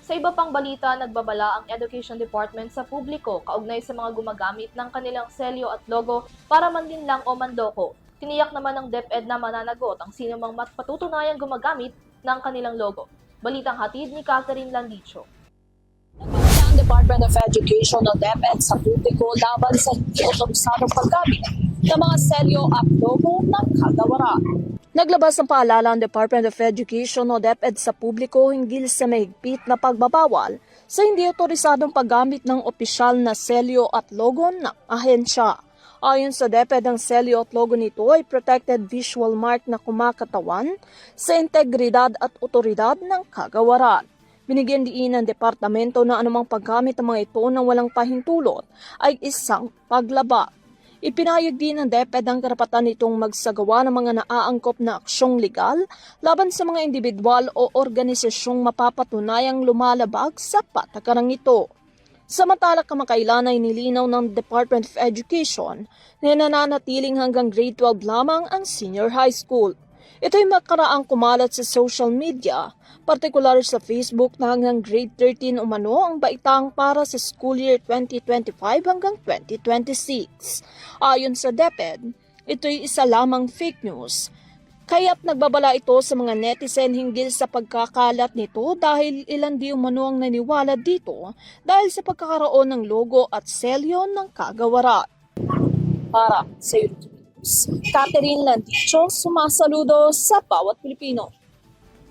Sa iba pang balita, nagbabala ang Education Department sa publiko kaugnay sa mga gumagamit ng kanilang selyo at logo para manlinlang o manloko. Tiniyak naman ng DepEd na mananagot ang sino mang patunayang gumagamit ng kanilang logo. Balitang hatid ni Catherine Landicho. Nagpapala ang Department of Education o DepEd sa publiko laban sa hindi otorisadong paggamit ng mga selyo at logo ng kagawaran. Naglabas ng paalala ang Department of Education o DepEd sa publiko hinggil sa mahigpit na pagbabawal sa hindi otorisadong paggamit ng opisyal na selyo at logo ng ahensya. Ayon sa DepEd, ang selyo at logo nito ay protected visual mark na kumakatawan sa integridad at otoridad ng kagawaran. Binigyan diin ng departamento na anumang paggamit ng mga ito ng walang pahintulot ay isang paglaba. Ipinahayag din ng DepEd ang karapatan nitong magsagawa ng mga naaangkop na aksyong legal laban sa mga individual o organisasyong mapapatunayang lumalabag sa patakarang ito. Samantala, kamakailan ay nilinaw ng Department of Education na nananatiling hanggang grade 12 lamang ang senior high school. Ito'y makaraang kumalat sa social media, partikular sa Facebook na hanggang grade 13 umano ang baitang para sa school year 2025 hanggang 2026. Ayon sa DepEd, ito'y isa lamang fake news. Kaya't nagbabala ito sa mga netizen hinggil sa pagkakalat nito dahil ilan di umano ang naniwala dito dahil sa pagkakaroon ng logo at selyo ng kagawaran. Para sa YouTube News, Catherine Landicho, sumasaludo sa bawat Pilipino.